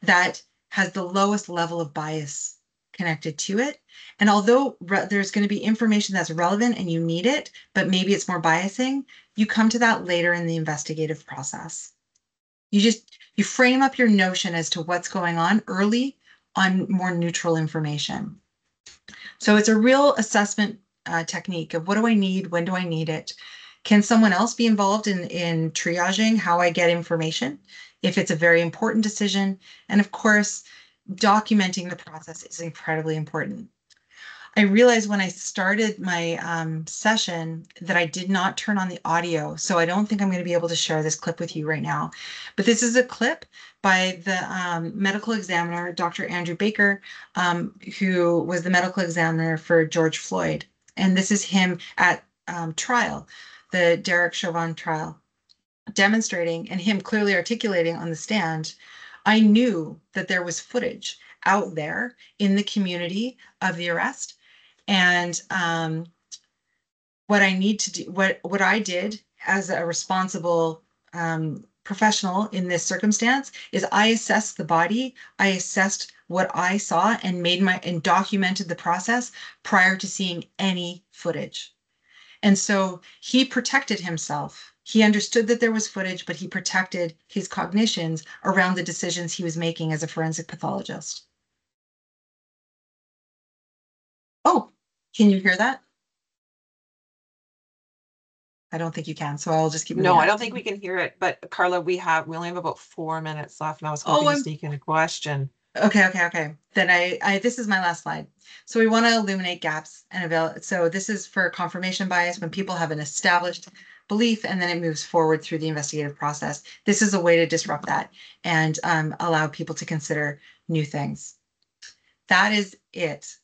that has the lowest level of bias connected to it. And although there's going to be information that's relevant and you need it, but maybe it's more biasing, you come to that later in the investigative process. You frame up your notion as to what's going on early on more neutral information. So it's a real assessment technique of what do I need, when do I need it? Can someone else be involved in triaging how I get information if it's a very important decision? And of course, documenting the process is incredibly important. I realized when I started my session that I did not turn on the audio, so I don't think I'm going to be able to share this clip with you right now. But this is a clip by the medical examiner, Dr. Andrew Baker, who was the medical examiner for George Floyd. And this is him at trial, the Derek Chauvin trial, demonstrating and him clearly articulating on the stand, I knew that there was footage out there in the community of the arrest. And what I need to do, what I did as a responsible professional in this circumstance is I assessed the body, I assessed what I saw and documented the process prior to seeing any footage. And so he protected himself. He understood that there was footage, but he protected his cognitions around the decisions he was making as a forensic pathologist. Oh, can you hear that? I don't think you can, so I'll just keep moving No, I on. don't think we can hear it, but Carla, we only have about 4 minutes left, and I was hoping to sneak in a question. Okay. Then I this is my last slide. So we want to illuminate gaps and avail. So this is for confirmation bias when people have an established belief and then it moves forward through the investigative process. This is a way to disrupt that and allow people to consider new things. That is it.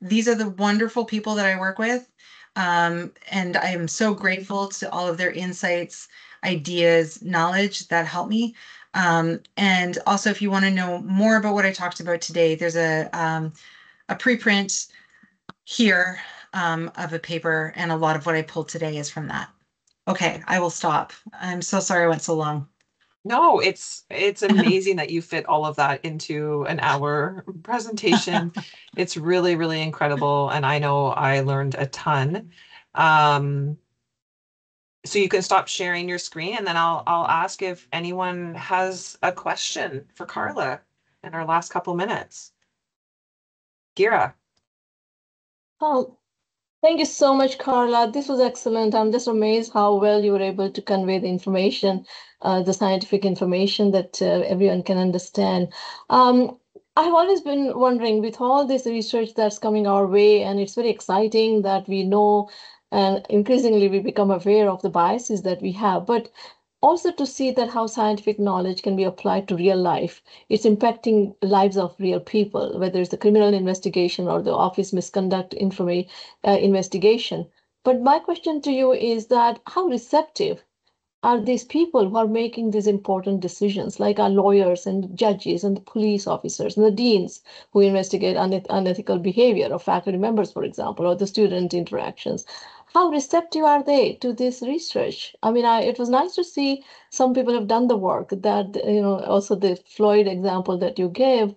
These are the wonderful people that I work with. And I am so grateful to all of their insights, ideas, knowledge that help me. And also, if you want to know more about what I talked about today, there's a preprint here of a paper, and a lot of what I pulled today is from that. Okay, I will stop. I'm so sorry I went so long. No, it's amazing that you fit all of that into an hour presentation. It's really, really incredible. And I know I learned a ton. So you can stop sharing your screen and then I'll ask if anyone has a question for Carla in our last couple minutes. Gira. Oh, thank you so much, Carla. This was excellent. I'm just amazed how well you were able to convey the information, the scientific information that everyone can understand. I've always been wondering, with all this research that's coming our way, and it's very exciting that we know and increasingly we become aware of the biases that we have, but also to see that how scientific knowledge can be applied to real life. It's impacting lives of real people, whether it's the criminal investigation or the office misconduct investigation. But my question to you is that how receptive are these people who are making these important decisions, like our lawyers and judges and the police officers and the deans who investigate unethical behavior of faculty members, for example, or the student interactions? How receptive are they to this research? I mean, it was nice to see some people have done the work that, also the Floyd example that you gave,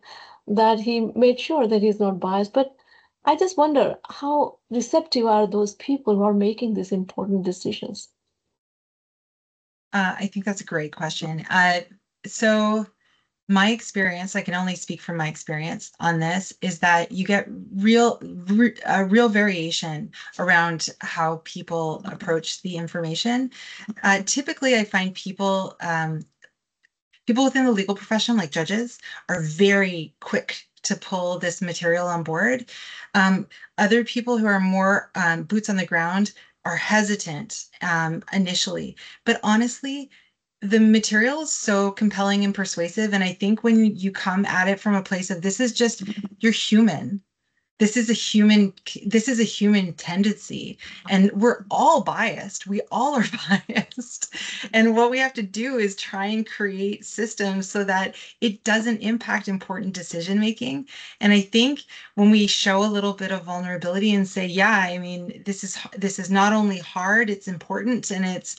that he made sure that he's not biased. But I just wonder, how receptive are those people who are making these important decisions? I think that's a great question. So my experience, I can only speak from my experience on this, is that you get real variation around how people approach the information. Typically, I find people within the legal profession, like judges, are very quick to pull this material on board. Other people who are more boots on the ground are hesitant initially, but honestly, the material is so compelling and persuasive. And I think when you come at it from a place of you're human. This is a human tendency, and we're all biased. We all are biased. And what we have to do is try and create systems so that it doesn't impact important decision making. And I think when we show a little bit of vulnerability and say, yeah, I mean, this is not only hard, it's important, and it's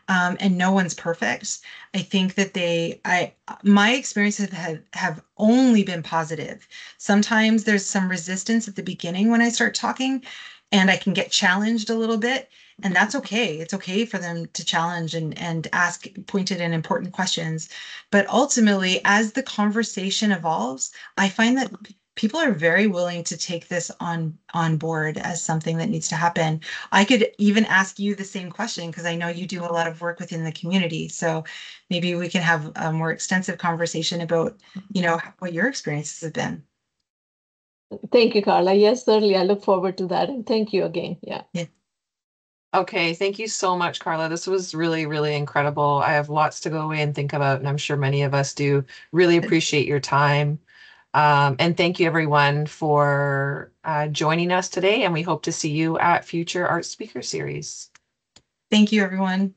and no one's perfect. I think that my experiences have only been positive. Sometimes there's some resistance at the beginning when I start talking, and I can get challenged a little bit, and that's okay. It's okay for them to challenge and ask pointed and important questions. But ultimately, as the conversation evolves, I find that people are very willing to take this on board as something that needs to happen. I could even ask you the same question because I know you do a lot of work within the community. So maybe we can have a more extensive conversation about, what your experiences have been. Thank you, Carla. Yes, certainly. I look forward to that. And thank you again. Yeah. Okay, thank you so much, Carla. This was really, really incredible. I have lots to go away and think about, and I'm sure many of us do. Really appreciate your time. And thank you everyone for joining us today, and we hope to see you at future Art Speaker Series. Thank you, everyone.